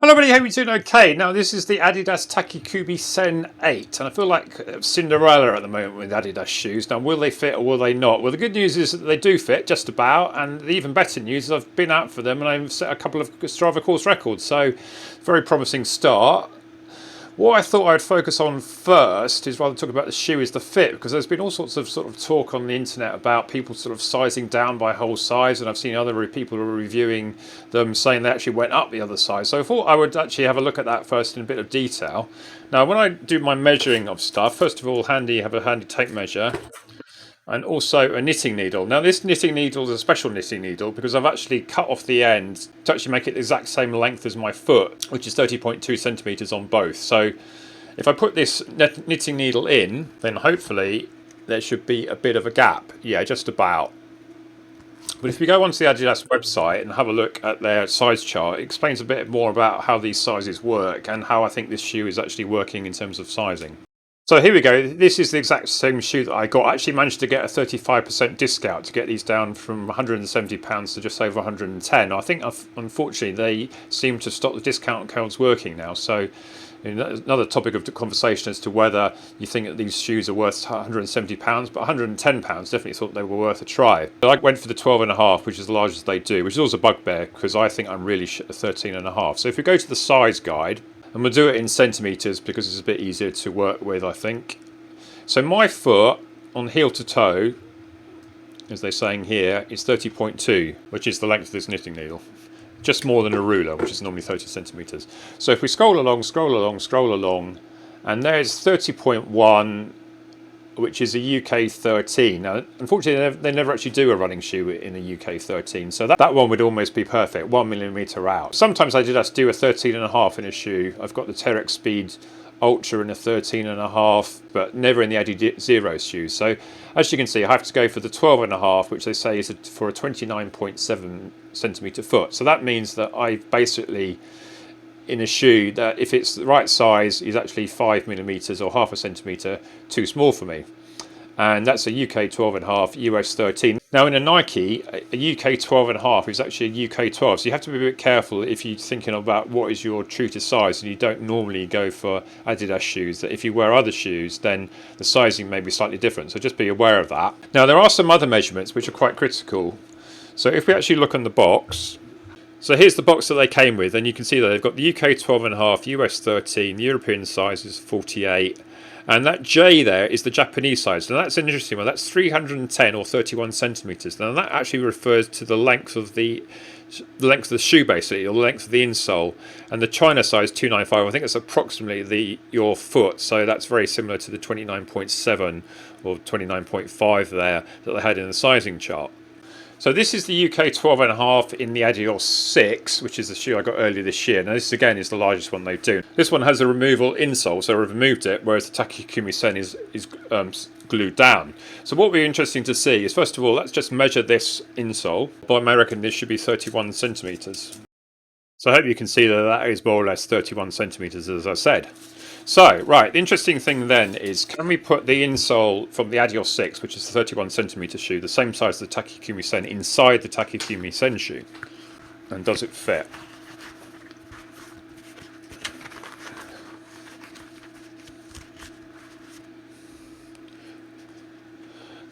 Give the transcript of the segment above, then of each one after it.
Hello everybody, hope you're doing okay. Now this is the Adidas Takumi Sen 8 and I feel like Cinderella at the moment with Adidas shoes. Now will they fit or will they not? Well, the good news is that they do fit just about, and the even better news is I've been out for them and I've set a couple of Strava course records, so very promising start. What I thought I'd focus on first is rather talk about the shoe is the fit, because there's been all sorts of talk on the internet about people sort of sizing down by whole size, and I've seen other people who are reviewing them saying they actually went up the other size. So I thought I would actually have a look at that first in a bit of detail. Now when I do my measuring of stuff, first of all have a handy tape measure and also a knitting needle. Now this knitting needle is a special knitting needle because I've actually cut off the end to actually make it the exact same length as my foot, which is 30.2 centimeters on both. So if I put this knitting needle in, then hopefully there should be a bit of a gap. Yeah, just about. But if you go onto the Adidas website and have a look at their size chart, it explains a bit more about how these sizes work and how I think this shoe is actually working in terms of sizing. So here we go, this is the exact same shoe that I got. I actually managed to get a 35% discount to get these down from £170 to just over 110. I think unfortunately they seem to stop the discount codes working now, so another topic of conversation as to whether you think that these shoes are worth £170, but £110 definitely thought they were worth a try. But I went for the 12.5, which is the largest they do, which is also a bugbear because I think I'm really 13.5. So if we go to the size guide, and we'll do it in centimetres because it's a bit easier to work with, I think. So my foot on heel to toe, as they're saying here, is 30.2, which is the length of this knitting needle. Just more than a ruler, which is normally 30 centimetres. So if we scroll along, and there's 30.1, which is a UK 13. Now, unfortunately, they never actually do a running shoe in a UK 13, so that one would almost be perfect, 1mm out. Sometimes I did do a 13.5 in a shoe. I've got the Terex Speed Ultra in a 13.5, but never in the Adizero shoes. So as you can see, I have to go for the 12.5, which they say is for a 29.7 centimetre foot. So that means that I've basically, in a shoe that if it's the right size is actually 5mm or half a centimetre too small for me, and that's a UK 12.5, US 13. Now in a Nike, a UK 12.5 is actually a UK 12, so you have to be a bit careful if you're thinking about what is your true to size, and you don't normally go for Adidas shoes, that if you wear other shoes then the sizing may be slightly different, so just be aware of that. Now there are some other measurements which are quite critical. So if we actually look on the box, so here's the box that they came with, and you can see that they've got the UK 12.5, US 13, the European size is 48, and that J there is the Japanese size. Now that's an interesting one, that's 310 or 31 centimetres. Now that actually refers to the length of the shoe basically, or the length of the insole, and the China size 295, I think it's approximately your foot, so that's very similar to the 29.7 or 29.5 there that they had in the sizing chart. So this is the UK 12.5 in the Adidas 6, which is the shoe I got earlier this year. Now this again is the largest one they do. This one has a removal insole, so I've removed it, whereas the Takumi Sen is glued down. So what will be interesting to see is, first of all, let's just measure this insole. By my reckon this should be 31 centimetres. So I hope you can see that that is more or less 31 centimetres, as I said. So, right, the interesting thing then is, can we put the insole from the Adidas 6, which is a 31 centimetre shoe, the same size as the Takumi Sen, inside the Takumi Sen shoe? And does it fit?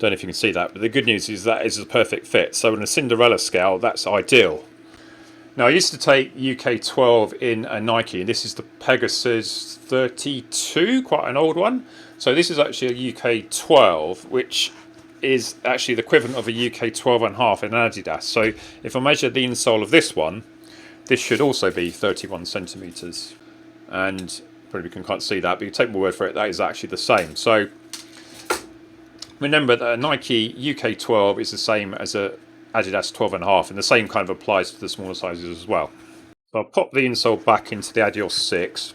Don't know if you can see that, but the good news is that is a perfect fit. So on a Cinderella scale, that's ideal. Now I used to take UK 12 in a Nike, and this is the Pegasus 32, quite an old one. So this is actually a UK 12, which is actually the equivalent of a UK 12.5 in Adidas. So if I measure the insole of this one, this should also be 31 centimetres. And probably can't see that, but you take my word for it, that is actually the same. So remember that a Nike UK 12 is the same as a Adidas 12.5, and the same kind of applies to the smaller sizes as well. So I'll pop the insole back into the Adidas 6.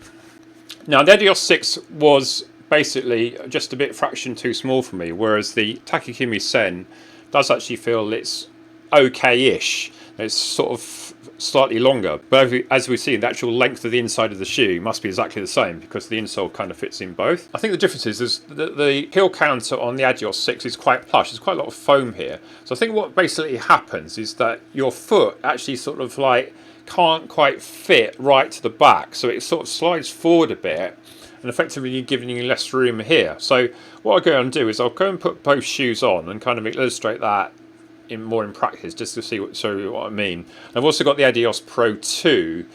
Now the Adidas 6 was basically just a bit fraction too small for me, whereas the Takumi Sen does actually feel it's okay-ish. It's sort of slightly longer, but as we see, the actual length of the inside of the shoe must be exactly the same because the insole kind of fits in both. I think the difference is the heel counter on the Adidas 6 is quite plush. There's quite a lot of foam here. So I think what basically happens is that your foot actually sort of like can't quite fit right to the back, so it sort of slides forward a bit, and effectively you're giving you less room here. So what I'll go and do is I'll go and put both shoes on and kind of illustrate that more in practice, just to show you what I mean. I've also got the Adios Pro 2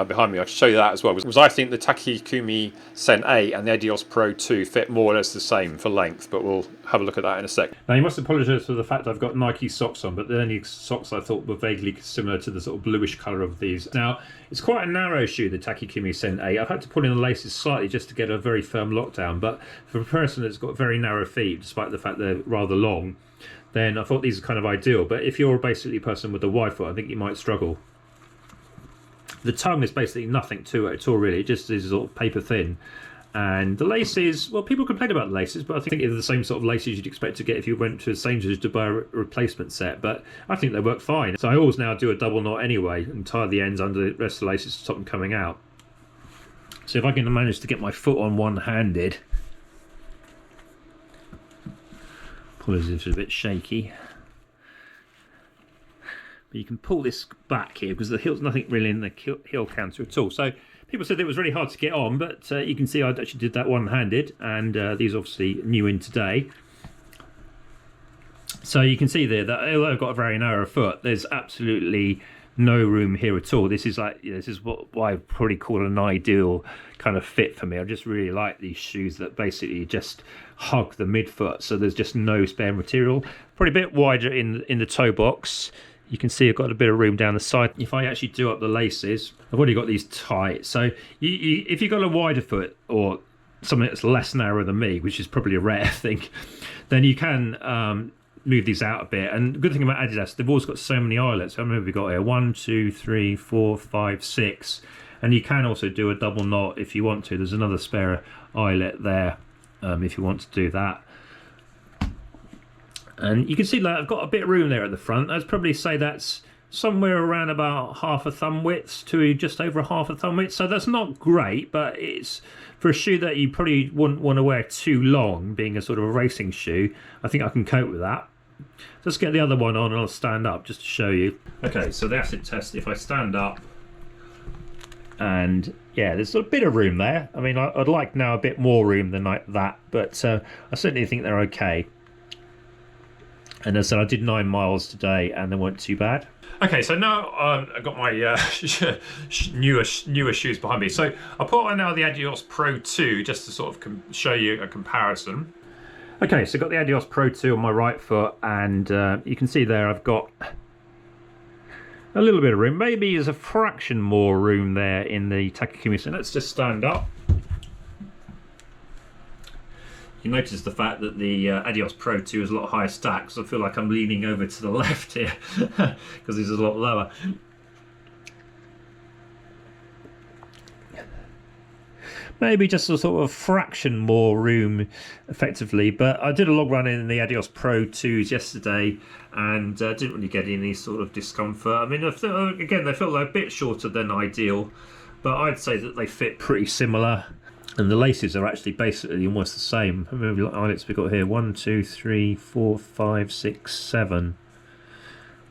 behind me. I'll show you that as well, because I think the Takumi Sen 8 and the Adios Pro 2 fit more or less the same for length, but we'll have a look at that in a sec. Now, you must apologise for the fact I've got Nike socks on, but the only socks I thought were vaguely similar to the sort of bluish colour of these. Now, it's quite a narrow shoe, the Takumi Sen 8. I've had to pull in the laces slightly just to get a very firm lockdown, but for a person that's got very narrow feet, despite the fact they're rather long, then I thought these are kind of ideal. But if you're basically a person with a wide foot, I think you might struggle. The tongue is basically nothing to it at all, really. It just is sort of paper thin. And the laces, well, people complain about the laces, but I think they're the same sort of laces you'd expect to get if you went to a Sainsbury's to buy a replacement set. But I think they work fine. So I always now do a double knot anyway and tie the ends under the rest of the laces to stop them coming out. So if I can manage to get my foot on one-handed, apologies if it's a bit shaky. But you can pull this back here because the heel's nothing really in the heel counter at all. So people said it was really hard to get on, but you can see I actually did that one-handed, and these obviously new in today. So you can see there that although I've got a very narrow foot, there's absolutely no room here at all. This is like, this is what I probably call an ideal kind of fit for me. I just really like these shoes that basically just hug the midfoot, so there's just no spare material. Probably a bit wider in the toe box. You can see I've got a bit of room down the side. If I actually do up the laces, I've already got these tight. So if you've got a wider foot or something that's less narrow than me, which is probably a rare thing, then you can move these out a bit. And the good thing about Adidas, they've always got so many eyelets. How many have we got here? 1, 2, 3, 4, 5, 6. And you can also do a double knot if you want to. There's another spare eyelet there if you want to do that. And you can see that I've got a bit of room there at the front. I'd probably say that's somewhere around about half a thumb width to just over half a thumb width. So that's not great, but it's for a shoe that you probably wouldn't want to wear too long, being a sort of a racing shoe. I think I can cope with that. Let's get the other one on and I'll stand up just to show you. Okay, so the acid test, if I stand up, and yeah, there's a bit of room there. I mean, I'd like now a bit more room than like that, but I certainly think they're okay. And as I said, I did 9 miles today and they weren't too bad. Okay, so now I've got my newer shoes behind me. So I put on now the Adios Pro 2 just to sort of show you a comparison. Okay, so I've got the Adios Pro 2 on my right foot, and you can see there I've got a little bit of room. Maybe there's a fraction more room there in the Takumi Sen. Let's just stand up. You notice the fact that the Adios Pro 2 is a lot higher stacked, so I feel like I'm leaning over to the left here because it's a lot lower. Maybe just a sort of fraction more room effectively, but I did a long run in the Adios Pro 2s yesterday and didn't really get any sort of discomfort. I mean, again, they felt like a bit shorter than ideal, but I'd say that they fit pretty similar. And the laces are actually basically almost the same. How many eyelets we got here? 1, 2, 3, 4, 5, 6, 7.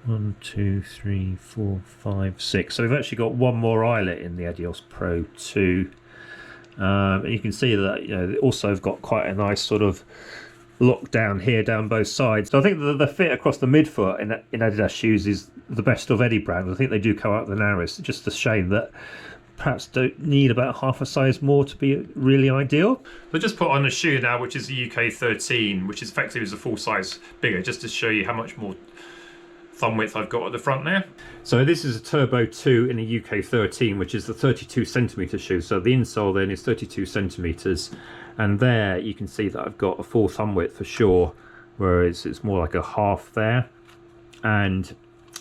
1, 2, 3, 4, 5, 6. So we've actually got one more eyelet in the Adios Pro 2. And you can see that, you know, they also have got quite a nice sort of lock down here down both sides. So I think the fit across the midfoot in Adidas shoes is the best of any brand. I think they do come out the narrowest. It's just a shame that perhaps don't need about half a size more to be really ideal. So just put on a shoe now, which is the UK 13, which is effectively is a full size bigger, just to show you how much more thumb width I've got at the front there. So this is a Turbo 2 in a UK 13, which is the 32 centimetre shoe. So the insole then is 32 centimetres, and there you can see that I've got a full thumb width for sure, whereas it's more like a half there. And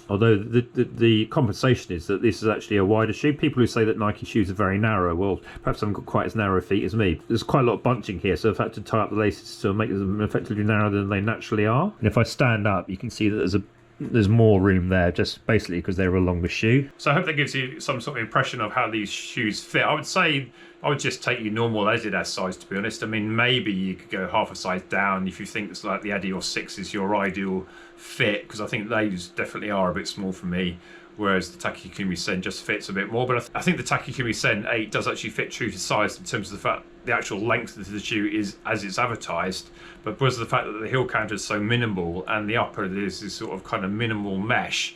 although the compensation is that this is actually a wider shoe. People who say that Nike shoes are very narrow, well, perhaps I haven't got quite as narrow feet as me. There's quite a lot of bunching here, so I've had to tie up the laces to make them effectively narrower than they naturally are. And if I stand up, you can see that there's more room there, just basically because they're a longer shoe. So I hope that gives you some sort of impression of how these shoes fit. I would say I would just take your normal Adidas size, to be honest. I mean, maybe you could go half a size down if you think it's like the Adios 6 is your ideal fit, because I think those definitely are a bit small for me. whereas the Takumi Sen just fits a bit more. But I think the Takumi Sen 8 does actually fit true to size in terms of the fact the actual length of the shoe is as it's advertised, but because of the fact that the heel counter is so minimal and the upper is this sort of kind of minimal mesh,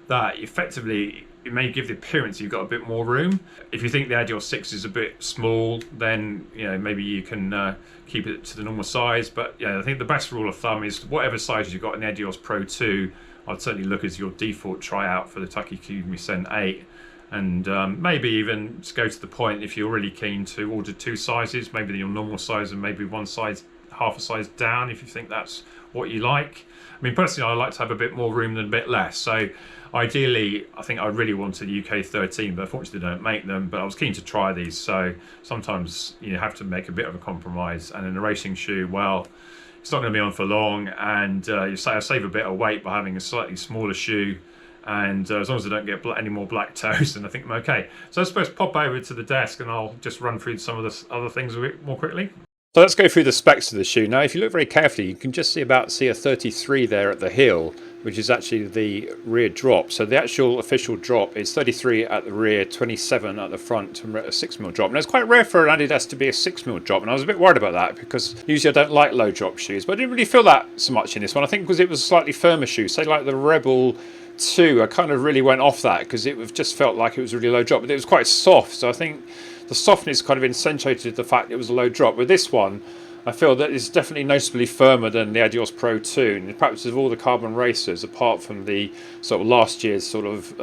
that effectively it may give the appearance you've got a bit more room. If you think the Adios 6 is a bit small, then maybe you can keep it to the normal size. But I think the best rule of thumb is whatever size you've got in the Adios Pro 2, I'd certainly look as your default tryout for the Takumi Sen 8. And maybe even just go to the point, if you're really keen to order 2 sizes, maybe your normal size and maybe one size, half a size down, if you think that's what you like. I mean, personally, I like to have a bit more room than a bit less. So ideally, I think I really wanted UK 13, but unfortunately they don't make them. But I was keen to try these. So sometimes you have to make a bit of a compromise. And in a racing shoe, well, it's not going to be on for long. And you say I save a bit of weight by having a slightly smaller shoe. And as long as I don't get any more black toes, then I think I'm okay. So I suppose pop over to the desk and I'll just run through some of the other things a bit more quickly. So let's go through the specs of the shoe. Now, if you look very carefully, you can just see a 33 there at the heel, which is actually the rear drop. So the actual official drop is 33 at the rear, 27 at the front, and a 6mm drop. And it's quite rare for an Adidas to be a 6mm drop, and I was a bit worried about that because usually I don't like low drop shoes, but I didn't really feel that so much in this one. I think because it was a slightly firmer shoe, say like the Rebel 2, I kind of really went off that because it just felt like it was really low drop, but it was quite soft. So I think the softness kind of accentuated the fact it was a low drop. With this one, I feel that it's definitely noticeably firmer than the Adios Pro 2. And in practice of all the carbon racers, apart from the sort of last year's sort of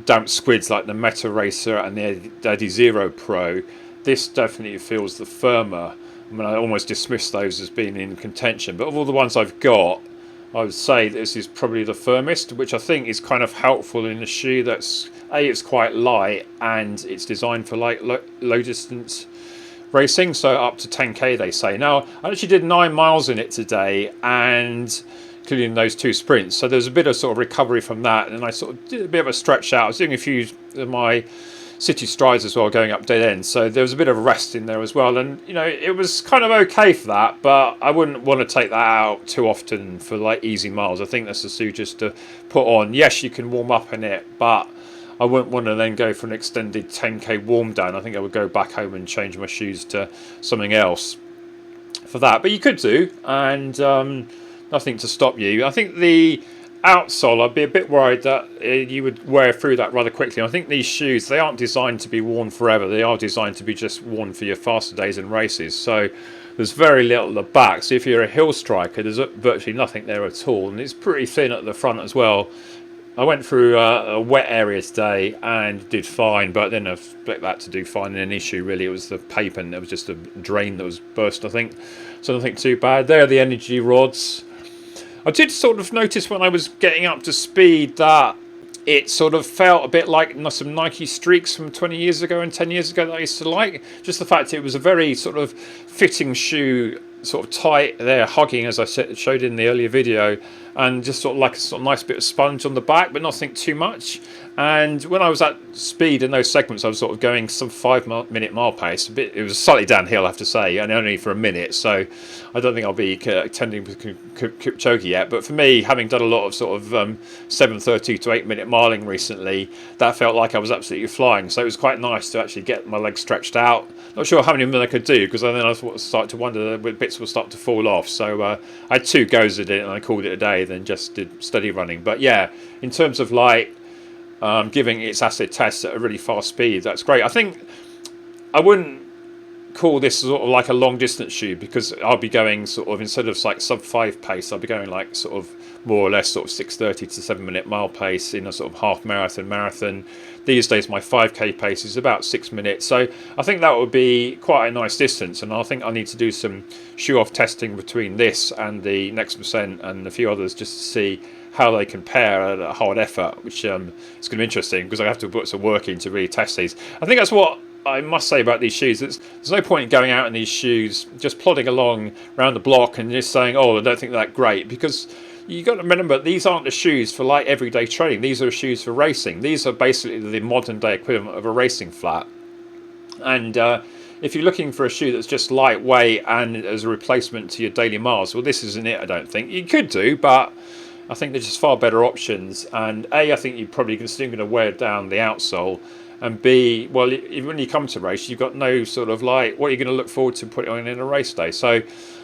damp squids like the Meta Racer and the Adizero Pro, this definitely feels the firmer. I mean, I almost dismiss those as being in contention, but of all the ones I've got, I would say this is probably the firmest, which I think is kind of helpful in a shoe that's it's quite light and it's designed for like low distance racing, so up to 10k they say. Now, I actually did 9 miles in it today, and including those 2 sprints, so there's a bit of sort of recovery from that, and I sort of did a bit of a stretch out. I was doing a few of my city strides as well, going up dead ends, so there was a bit of a rest in there as well, and it was kind of okay for that, but I wouldn't want to take that out too often for like easy miles. I think that's a shoe just to put on. Yes, you can warm up in it, but I wouldn't want to then go for an extended 10k warm down. I think I would go back home and change my shoes to something else for that, but you could do, and nothing to stop you. I think the outsole, I'd be a bit worried that you would wear through that rather quickly. I think these shoes, they aren't designed to be worn forever. They are designed to be just worn for your faster days and races. So there's very little at the back. So if you're a hill striker, there's virtually nothing there at all. And it's pretty thin at the front as well. I went through a wet area today and did fine, but then I expect that to do fine in any shoe really. It was the pavement, it was just a drain that was burst, I think. So nothing too bad. There are the energy rods. I did sort of notice when I was getting up to speed that it sort of felt a bit like some Nike streaks from 20 years ago and 10 years ago that I used to like. Just the fact it was a very sort of fitting shoe, sort of tight there, hugging, as I showed in the earlier video, and just sort of like a sort of nice bit of sponge on the back, but nothing too much. And when I was at speed in those segments, I was sort of going some 5-minute mile pace. It was slightly downhill, I have to say, and only for a minute. So I don't think I'll be attending with Kipchoge yet. But for me, having done a lot of sort of 7:30 to 8-minute miling recently, that felt like I was absolutely flying. So it was quite nice to actually get my legs stretched out. Not sure how many minutes I could do, because then I started to wonder that bits will start to fall off. So I had 2 goes at it, and I called it a day. Then just did steady running. But yeah, in terms of like giving its acid tests at a really fast speed, that's great. I think I wouldn't call this sort of like a long distance shoe, because I'll be going sort of, instead of like sub 5 pace, I'll be going like sort of more or less sort of 6:30 to 7-minute mile pace in a sort of half marathon. These days my 5k pace is about 6 minutes, so I think that would be quite a nice distance, and I think I need to do some shoe off testing between this and the Next Percent and a few others just to see how they compare at a hard effort, which is going to be interesting, because I have to put some work in to really test these. I think that's what I must say about these shoes. There's no point in going out in these shoes just plodding along around the block and just saying, oh, I don't think they're that great, because you got to remember, these aren't the shoes for like everyday training. These are shoes for racing. These are basically the modern day equivalent of a racing flat. And if you're looking for a shoe that's just lightweight and as a replacement to your daily miles, well, this isn't it, I don't think. You could do, but I think they're just far better options. And A, I think you're probably still going to wear down the outsole. And B, well, when you come to race, you've got no sort of like, what are you going to look forward to putting on in a race day? So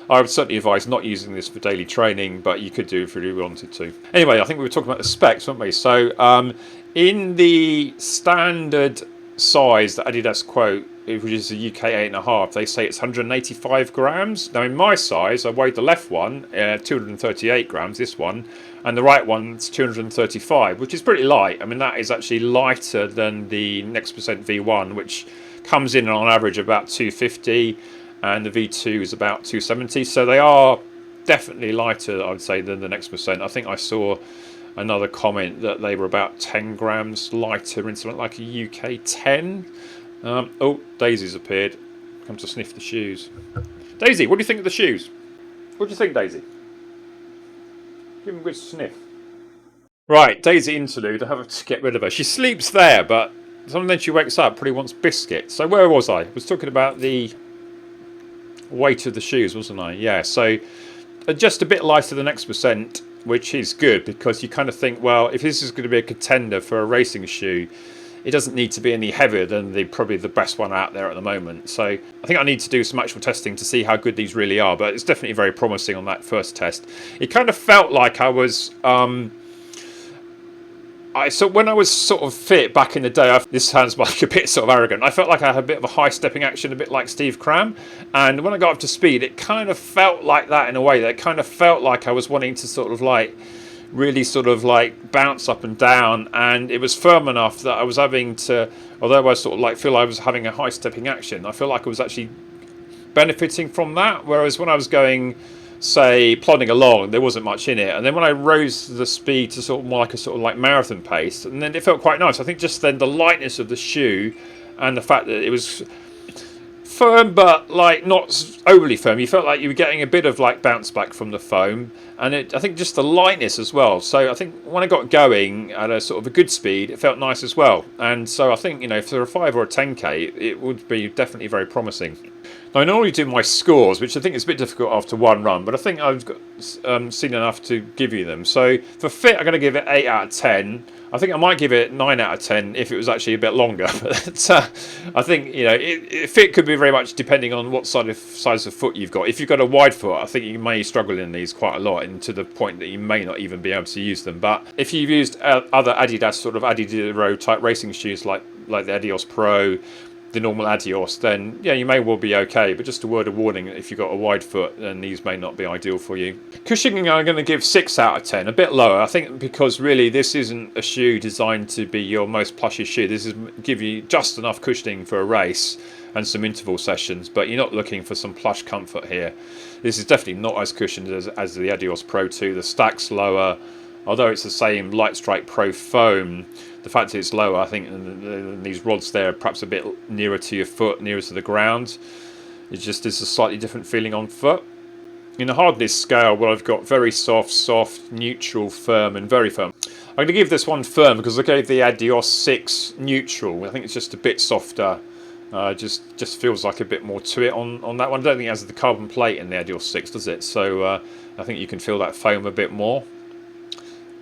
I would certainly advise not using this for daily training, but you could do if you really wanted to. Anyway, I think we were talking about the specs, weren't we? So in the standard size that Adidas quote, which is a UK 8.5, they say it's 185 grams. Now in my size, I weighed the left one 238 grams, this one, and the right one's 235, which is pretty light. I mean, that is actually lighter than the Next Percent V1, which comes in on average about 250, and the V2 is about 270. So they are definitely lighter, I would say, than the Next Percent. I think I saw another comment that they were about 10 grams lighter in something like a UK 10. Oh, Daisy's appeared. Come to sniff the shoes. Daisy, what do you think of the shoes? What do you think, Daisy? Give them a good sniff. Right, Daisy interlude. I have to get rid of her. She sleeps there, but sometimes she wakes up, probably wants biscuits. So where was I? I was talking about the weight of the shoes, wasn't I? Yeah, so just a bit lighter than Next Percent, which is good because you kind of think, well, if this is going to be a contender for a racing shoe, it doesn't need to be any heavier than probably the best one out there at the moment. So I think I need to do some actual testing to see how good these really are, but it's definitely very promising on that first test. It kind of felt like I was so when I was sort of fit back in the day, this sounds like a bit sort of arrogant, I felt like I had a bit of a high stepping action, a bit like Steve Cram, and when I got up to speed, it kind of felt like that in a way. That it kind of felt like I was wanting to sort of like really sort of like bounce up and down, and it was firm enough that I was having to, although I sort of like feel I was having a high stepping action, I feel like I was actually benefiting from that, whereas when I was going, say, plodding along, there wasn't much in it, and then when I rose the speed to sort of more like a sort of like marathon pace, and then it felt quite nice. I think just then the lightness of the shoe and the fact that it was firm but like not overly firm, you felt like you were getting a bit of like bounce back from the foam, and I think just the lightness as well. So I think when I got going at a sort of a good speed, it felt nice as well. And so I think, you know, for a 5 or a 10k, it would be definitely very promising. Now, I normally do my scores, which I think is a bit difficult after one run, but I think I've got, seen enough to give you them. So for fit, I'm going to give it 8 out of 10. I think I might give it 9 out of 10 if it was actually a bit longer. But I think, you know, fit could be very much depending on what size of foot you've got. If you've got a wide foot, I think you may struggle in these quite a lot, and to the point that you may not even be able to use them. But if you've used other Adidas sort of Adizero type racing shoes like the Adios Pro, the normal Adios, then yeah, you may well be okay. But just a word of warning, if you've got a wide foot, then these may not be ideal for you. Cushioning, I'm going to give 6 out of 10, a bit lower, I think, because really this isn't a shoe designed to be your most plushy shoe. This is give you just enough cushioning for a race and some interval sessions, but you're not looking for some plush comfort here. This is definitely not as cushioned as the Adios Pro 2. The stack's lower, although it's the same Light Strike Pro foam. The fact that it's lower, I think, and these rods there are perhaps a bit nearer to your foot, nearer to the ground. It just is a slightly different feeling on foot. In the hardness scale, well, I've got very soft, neutral, firm, and very firm. I'm going to give this one firm because I gave the Adios 6 neutral. I think it's just a bit softer. Just feels like a bit more to it on that one. I don't think it has the carbon plate in the Adios 6, does it? So I think you can feel that foam a bit more.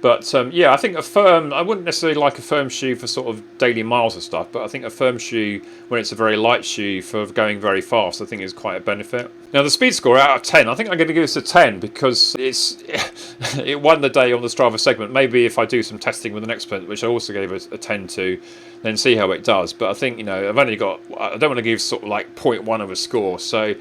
But yeah, I think a firm, I wouldn't necessarily like a firm shoe for sort of daily miles and stuff, but I think a firm shoe, when it's a very light shoe for going very fast, I think is quite a benefit. Now the speed score out of 10, I think I'm going to give this a 10 because it won the day on the Strava segment. Maybe if I do some testing with the Next Percent, which I also gave a 10 to, then see how it does. But I think, you know, I don't want to give sort of like 0.1 of a score. So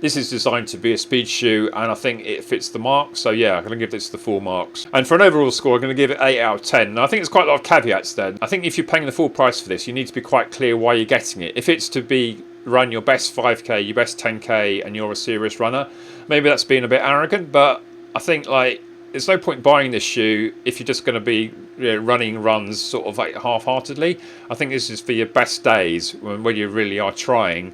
this is designed to be a speed shoe, and I think it fits the mark. So yeah, I'm going to give this the full marks. And for an overall score, I'm going to give it 8 out of 10. Now, I think there's quite a lot of caveats there. I think if you're paying the full price for this, you need to be quite clear why you're getting it. If it's to run your best 5k, your best 10k, and you're a serious runner, maybe that's being a bit arrogant, but I think like there's no point buying this shoe if you're just going to be running runs sort of like half-heartedly. I think this is for your best days when you really are trying.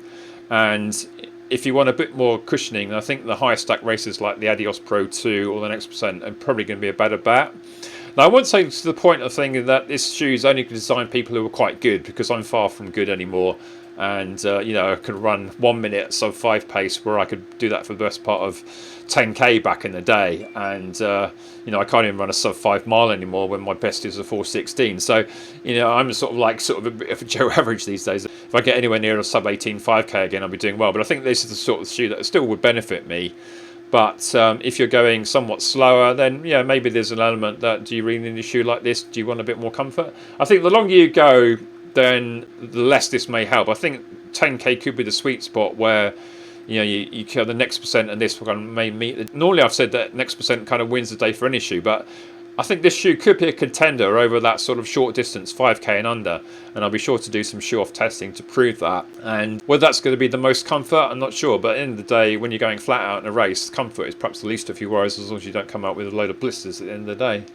And if you want a bit more cushioning, I think the higher stack races like the Adios Pro 2 or the Next Percent are probably going to be a better bet. Now, I won't say to the point of thinking that this shoe is only designed for people who are quite good, because I'm far from good anymore. and I could run 1 minute sub 5 pace, where I could do that for the best part of 10k back in the day, and I can't even run a sub 5 mile anymore when my best is a 4:16. So I'm sort of a bit of a Joe average these days. If I get anywhere near a sub 18 5k again, I'll be doing well. But I think this is the sort of shoe that still would benefit me. But if you're going somewhat slower, then maybe there's an element that, do you really need a shoe like this? Do you want a bit more comfort? I think the longer you go, then the less this may help. I think 10k could be the sweet spot where you kill the next percent, and this one may meet. Normally I've said that next percent kind of wins the day for any shoe, but I think this shoe could be a contender over that sort of short distance, 5k and under, and I'll be sure to do some shoe off testing to prove that. And whether that's going to be the most comfort, I'm not sure, but at the end of the day, when you're going flat out in a race, comfort is perhaps the least of your worries, as long as you don't come out with a load of blisters at the end of the day.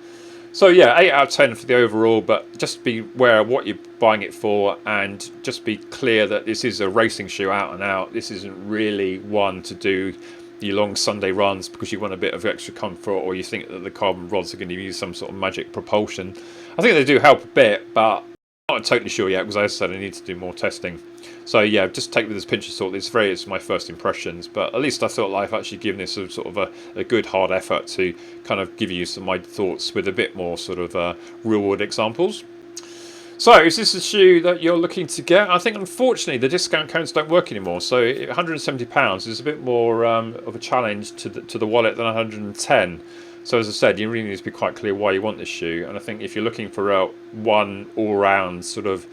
So yeah, 8 out of 10 for the overall, but just be aware of what you're buying it for, and just be clear that this is a racing shoe out and out. This isn't really one to do your long Sunday runs because you want a bit of extra comfort, or you think that the carbon rods are going to use some sort of magic propulsion. I think they do help a bit, but I'm not totally sure yet, because as I said, I need to do more testing. So yeah, just take with this pinch of salt. It's my first impressions, but at least I thought I've actually given this a sort of a good hard effort to kind of give you some of my thoughts with a bit more sort of real world examples. So, is this a shoe that you're looking to get? I think, unfortunately, the discount codes don't work anymore. So, £170 is a bit more of a challenge to the wallet than 110. So, as I said, you really need to be quite clear why you want this shoe. And I think if you're looking for a one all-round sort of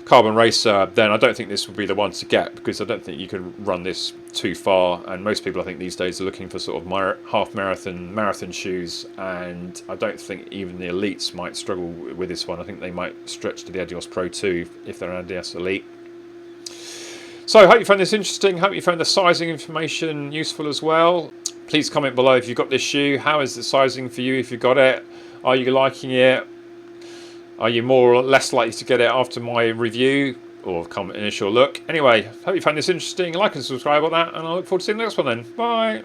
carbon racer, then I don't think this would be the one to get, because I don't think you can run this too far, and most people I think these days are looking for sort of half marathon shoes, and I don't think even the elites might struggle with this one. I think they might stretch to the Adios Pro 2 if they're an Adidas Elite. So I hope you found this interesting. Hope you found the sizing information useful as well. Please comment below if you've got this shoe. How is the sizing for you if you got it? Are you liking it? Are you more or less likely to get it after my review or initial look? Anyway, hope you found this interesting. Like and subscribe on that, and I look forward to seeing the next one then. Bye.